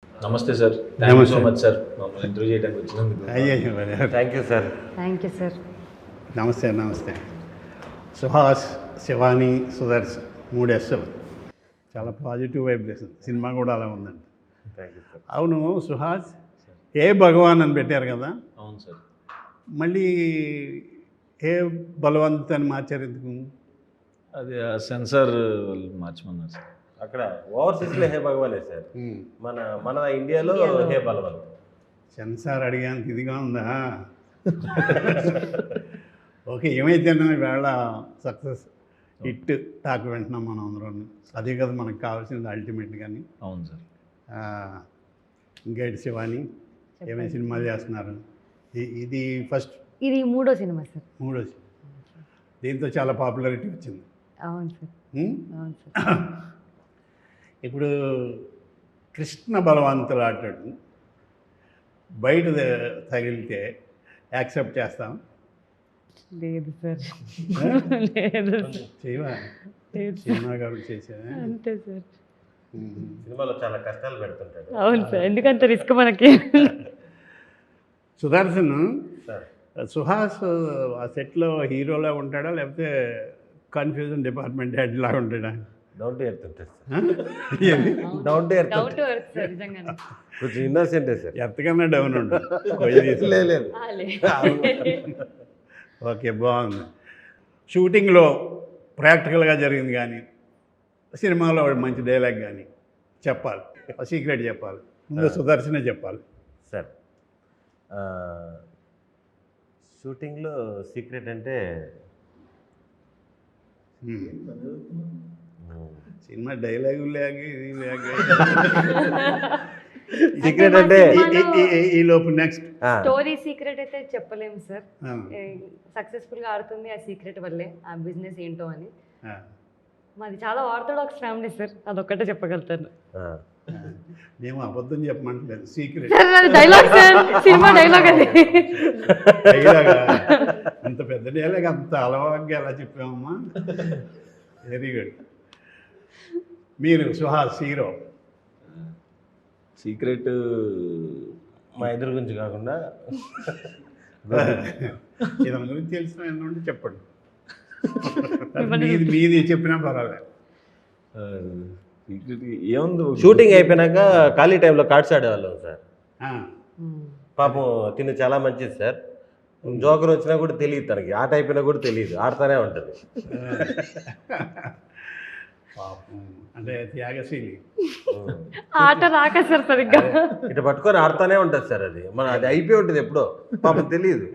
నమస్తే sir, thank you so much sir మమ్మల్ని interview చేయడానికి వచ్చినందుకు. Thank you sir. Thank you sir. నమస్తే. సుహాస్, శివాని, సుదర్శన్ 3 S చాలా పాజిటివ్ వైబ్రేషన్. సినిమా కూడా అలా ఉందండి. Thank you sir. అవును సుహాస్, ఏ భగవాన్ అని పెట్టారు కదా, అవును సార్. మళ్ళీ ఏ బలవంత్ అని మార్చారు ఎందుకు? అది సెన్సార్ వాళ్ళు మార్చమన్నారు సార్. అక్కడ ఓవర్సీస్లో హే భగవానే సార్, మన ఇండియాలో హే బలవంత్. సెన్సార్ అడిగానికి ఇదిగా ఉందా? ఓకే, ఏమైతే వేళ సక్సెస్ హిట్ టాక్ వింటున్నాం మనం అందరం. అదే కదా మనకు కావాల్సింది అల్టిమేట్. కానీ అవును సార్. ఇంకేంటి శివాని, ఏమైనా సినిమాలు చేస్తున్నారు? ఇది ఫస్ట్, ఇది 3వ సినిమా సార్. 3వ సినిమా. దీంతో చాలా పాపులారిటీ వచ్చింది. అవును సార్. అవును సార్. ఇప్పుడు కృష్ణ బలవంతులు ఆటాడు బయట తగిలితే యాక్సెప్ట్ చేస్తాం? లేదు సార్. లేదు చేయవా? సినిమా గారు చేసేదా? అంతే సార్. సినిమాలో చాలా కష్టాలు పెడుతుంటాడు. అవును సార్, ఎందుకంత రిస్క్ మనకి. సుదర్శన్, సార్ సుహాస్ ఆ సెట్లో హీరోలా ఉంటాడా లేకపోతే కన్ఫ్యూజన్ డిపార్ట్మెంట్ హెడ్ లాగా ఉంటాడా? డౌన్ టు ఎర్త్ ఉంటుంది sir. Down to earth doubt earth sir, నిజంగానే. కొంచెం ఇన్నోసెంటే సార్. ఎంతకన్నా డౌన్ ఉండదు. లేదు. ఓకే, బాగుంది. షూటింగ్లో ప్రాక్టికల్గా జరిగింది కానీ సినిమాలో మంచి డైలాగ్ కానీ చెప్పాలి, సీక్రెట్ చెప్పాలి. ముందు సుదర్శనే చెప్పాలి సార్. షూటింగ్లో సీక్రెట్ అంటే సినిమా డైలాగు లేక ఇది లేక సీక్రెట్ అంటే ఈ లోపు నెక్స్ట్ స్టోరీ సీక్రెట్ అయితే చెప్పలేము సార్. సక్సెస్ఫుల్ గా ఆడుతుంది ఆ సీక్రెట్ వల్లే, ఆ బిజినెస్ ఏంటో అని. మాది చాలా ఆర్థోడాక్స్ ఫ్యామిలీ సార్, అదొక్కటే చెప్పగలుగుతాను. మేము అబద్ధం చెప్పమంటలేదు, secret dialogue sir, cinema dialogue అది. డైలాగ్ అంత పెద్ద డైలాగ్ అంత అలవాటుగా ఎలా చెప్పామమ్మా? Very good. మీరు సుహాస్ హీరో, సీక్రెట్ మా ఎదురు గురించి కాకుండా ఇతని గురించి తెలిసిన ఏంటంటే చెప్పండి. మీది చెప్పినా పర్వాలేదు. సీక్రెట్ ఏముంది, షూటింగ్ అయిపోయినాక ఖాళీ టైంలో కార్డ్స్ ఆడేవాళ్ళం సార్. పాపం తిని చాలా మంచిది సార్. జోకర్ వచ్చినా కూడా తెలియదు తనకి, ఆట అయిపోయినా కూడా తెలియదు, ఆడుతూనే ఉంటుంది. పాపం అంటే త్యాగశీలి. ఆట రాక సార్ సరిగ్గా ఇటు పట్టుకొని ఆడుతూనే ఉంటుంది సార్. అది అయిపోయి ఉంటుంది ఎప్పుడో, పాపం తెలియదు.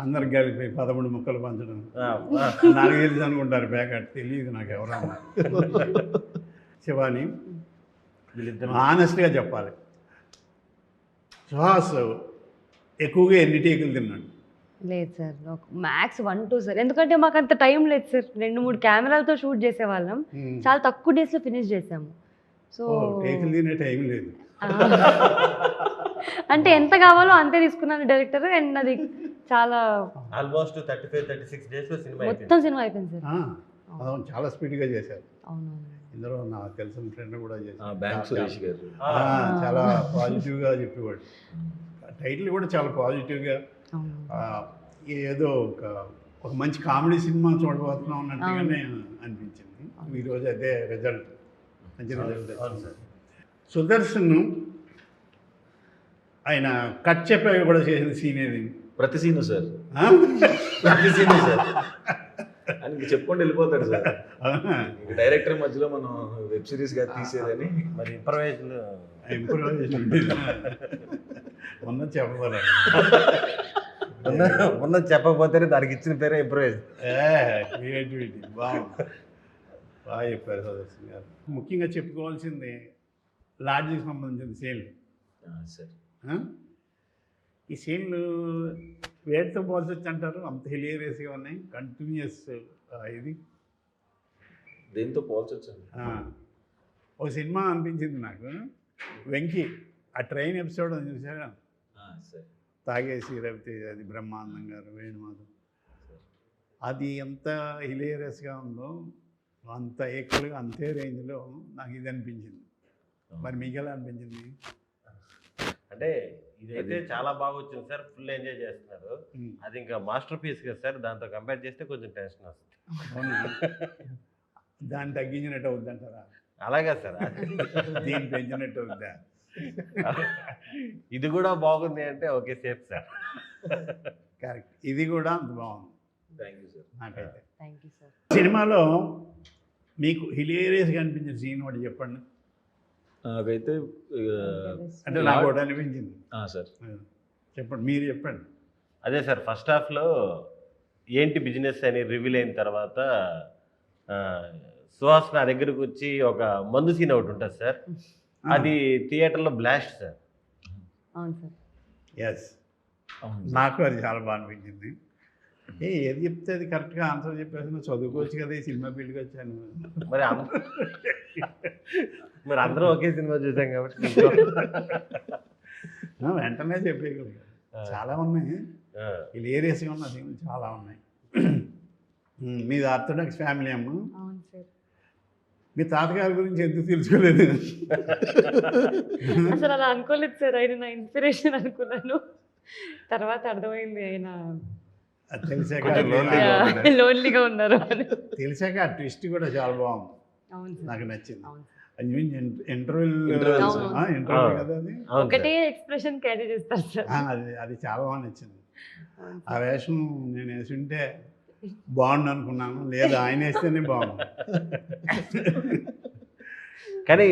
అందరికి కలిపి 13 ముక్కలు పంచడం, నాకు తెలిసి అనుకుంటారు ప్యాకెట్, తెలియదు నాకు ఎవరన్నా. శివాని, ఆనెస్ట్గా చెప్పాలి, సుహాస్ ఎక్కువగా ఎన్ని టేకులు తిన్నాడు? లేదు సార్, మ్యాక్స్ 1-2 సార్. ఎందుకంటే మాకు అంత టైం లేదు సార్. 2-3 కెమెరాలతో షూట్ చేసేవాళ్ళం, చాలా తక్కువ డేస్లో ఫినిష్ చేసాము. సో టేకులు తినే టైం లేదు. అంటే ఎంత కావాలో అంతే తీసుకున్నాను డైరెక్టర్. అండ్ అది చాలా ఆల్మోస్ట్ 35-36 డేస్లో సినిమా మొత్తం సినిమా అయిపోయింది సార్. అవును, చాలా స్పీడ్గా చేశారు. అవునవును. ఇందులో నాకు తెలిసిన ఫ్రెండ్ కూడా చేశారు, బ్యాంక్ సురేష్ గారు. చాలా పాజిటివ్గా చెప్పేవాడు. టైటిల్ కూడా చాలా పాజిటివ్గా, ఏదో ఒక మంచి కామెడీ సినిమా చూడబోతున్నాం అన్నట్టుగానే అనిపించింది. ఈరోజు అదే రిజల్ట్, మంచి రిజల్ట్. సుదర్శన్ ఆయన కట్ చెప్పాక కూడా చేసిన సీన్ ఏది? ప్రతి సీను సార్, ప్రతి సీను సార్. ఆయనకి చెప్పుకుంటూ వెళ్ళిపోతాడు సార్. డైరెక్టర్ మధ్యలో మనం వెబ్ సిరీస్ గా తీసేదని మరి ఇంప్రవైజేషన్ మొన్న చెప్పాలి. మొన్న చెప్పకపోతేనే దానికి ఇచ్చిన పేరే ఇంప్రవైజ్. క్రియేటివిటీ బాగుంది, బాగా చెప్పారు సుదర్శన్ గారు. ముఖ్యంగా చెప్పుకోవాల్సింది లాడ్జికి సంబంధించిన సీన్లు సార్. ఈ సీన్లు వేటితో పోల్చొచ్చు అంటారు? అంత హిలేరియస్గా ఉన్నాయి, కంటిన్యూస్. ఇది దేంతో పోల్చొచ్చు? ఒక సినిమా అనిపించింది నాకు, వెంకీ ఆ ట్రైన్ ఎపిసోడ్ చూసారా? సార్, తాగేసి రవితే, అది బ్రహ్మానందం గారు, వేణుమాధవ్, అది ఎంత హిలేరియస్గా ఉందో అంత ఈక్వల్గా అంతే రేంజ్లో నాకు ఇది అనిపించింది. మరి మీకు ఎలా అనిపించింది? అంటే ఇదైతే చాలా బాగా వచ్చింది సార్, ఫుల్ ఎంజాయ్ చేస్తున్నారు. అది ఇంకా మాస్టర్ పీస్ కదా సార్, దాంతో కంపేర్ చేస్తే కొంచెం టెన్షన్ వస్తుంది. అవునా? దాన్ని తగ్గించినట్టు అవుద్దంటారా? అలాగే సార్. దీన్ని పెంచినట్టు అవుద్దా? ఇది కూడా బాగుంది అంటే ఓకే, సేఫ్ సార్. కరెక్ట్, ఇది కూడా అంత బాగుంది థ్యాంక్ యూ సార్. నాకైతే. Thank you sir. సినిమాలో మీకు హిలేరియస్గా అనిపించిన సీన్ ఒకటి చెప్పండి. నాకైతే అంటే నాకు ఒకటి అనిపించింది. సార్ చెప్పండి, మీరు చెప్పండి. అదే సార్, ఫస్ట్ హాఫ్లో ఏంటి బిజినెస్ అని రివీల్ అయిన తర్వాత సుహాస్ నా దగ్గరకు వచ్చి ఒక మందు సీన్ ఒకటి ఉంటుంది సార్, అది థియేటర్లో బ్లాస్ట్ సార్. అవును సార్. ఎస్, నాకు అది చాలా బాగా అనిపించింది. ఏది చెప్తే అది కరెక్ట్గా ఆన్సర్ చెప్పేసి నువ్వు చదువుకోవచ్చు కదా, ఈ సినిమా ఫీల్డ్కి వచ్చాను. మరి అందరూ ఒకే సినిమా చూసాం కాబట్టి వెంటనే చెప్పేయగలిగా. చాలా ఉన్నాయి, హిలేరియస్గా ఉన్న సీన్లు చాలా ఉన్నాయి. మీది ఆర్థోడాక్స్ ఫ్యామిలీ అమ్మ. అవును సార్. మీ తాతగారి గురించి ఎందుకు తెలుసుకోలేదు? అసలు అలా అనుకోలేదు సార్, ఆయన నా ఇన్స్పిరేషన్ అనుకున్నాను. తర్వాత అర్థమైంది ఆయన అది తెలిసాక కొంచెం lonely. లోన్లీగా ఉన్నారు అని. తెలిసాక ఆ ట్విస్ట్ కూడా చాలా బాగుంది, అవును సార్. నాకు నచ్చింది. అవును సార్. అది ఇంటర్వ్యూ అవును. కదా అది. అవును ఒకటే సార్. ఎక్స్ప్రెషన్ క్యారీ చేస్తారు సార్. అది అది చాలా బాగా నచ్చింది. అవును ఆ సార్. వేషం నేను వేసుంటే బాగుండు అనుకున్నాను, లేదు ఆయన వేస్తేనే బాగుంది. కానీ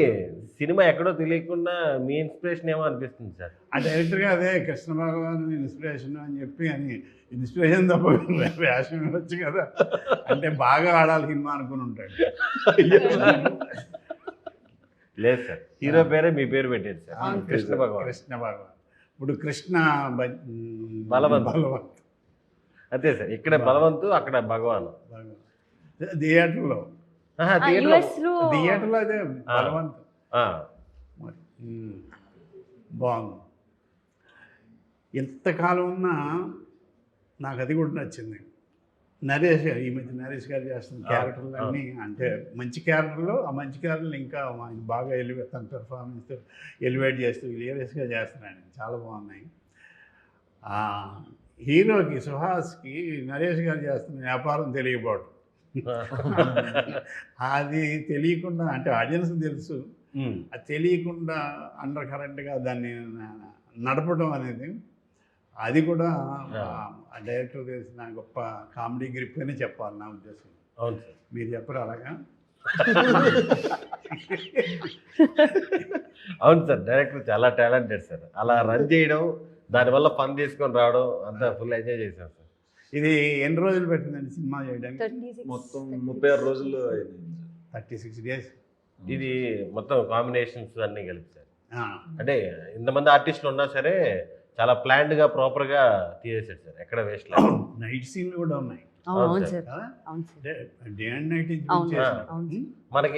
సినిమా ఎక్కడో తెలియకుండా మీ ఇన్స్పిరేషన్ ఏమో అనిపిస్తుంది సార్. ఆ డైరెక్టర్గా అదే కృష్ణ భగవాన్ ఇన్స్పిరేషన్ అని చెప్పి అని ఇన్స్పిరేషన్ తప్ప వేషం వచ్చు కదా, అంటే బాగా ఆడాలి సినిమా అనుకుని ఉంటాడు. లేదు సార్, హీరో పేరే మీ పేరు పెట్టారు సార్, అవును. కృష్ణ భగవాన్. కృష్ణ భగవాన్. ఇప్పుడు కృష్ణ బలవంత్. బలవంత్ అంతే సార్, ఇక్కడ బలవంతు అక్కడ భగవాన్. థియేటర్లో US లో థియేటర్లో అదే బలవంత్. ఆ, మరి బాగుంది. ఎంతకాలం ఉన్నా నాకు అది కూడా నచ్చింది. నరేష్ ఈ మధ్య నరేష్ గారు చేస్తున్న క్యారెక్టర్లు అన్నీ అంటే మంచి క్యారెక్టర్లు, ఆ మంచి క్యారెక్టర్లు ఇంకా ఆయన బాగా తన పెర్ఫార్మెన్స్ ఎలివేట్ చేస్తూ హిలేరియస్గా చేస్తున్నాడు, చాలా బాగున్నాయి. హీరోకి సుహాస్కి నరేష్ గారు చేస్తున్న వ్యాపారం తెలియకపోవడం, అది తెలియకుండా అంటే ఆడియన్స్ తెలుసు, అది తెలియకుండా అండర్ కరెంట్గా దాన్ని నడపడం అనేది, అది కూడా ఆ డైరెక్టర్ తెలిసిన గొప్ప కామెడీ గ్రిప్ అని చెప్పాలి నా ఉద్దేశం. అవును సార్. మీరు చెప్పరు అలాగా? అవును సార్, డైరెక్టర్ చాలా టాలెంటెడ్ సార్. అలా రన్ చేయడం, దానివల్ల పని తీసుకొని రావడం అంతా ఫుల్ ఎంజాయ్ చేశాం సార్. ఇది ఎన్ని రోజులు పెట్టిందండి సినిమా చేయడానికి? 36 మొత్తం 36 రోజుల్లో అయింది. 36 days. ఇది మొత్తం కాంబినేషన్స్ అన్నీ కలిపి సార్. అంటే ఇంతమంది ఆర్టిస్టులు ఉన్నా సరే చాలా ప్లాన్డ్గా ప్రాపర్గా తీసేసాడు సార్, ఎక్కడ వేస్ట్ లేదు. నైట్ సీన్లు కూడా ఉన్నాయి అవును సార్. కదా, అవును సార్. డే అండ్ నైట్ అవును. అవును. మనకి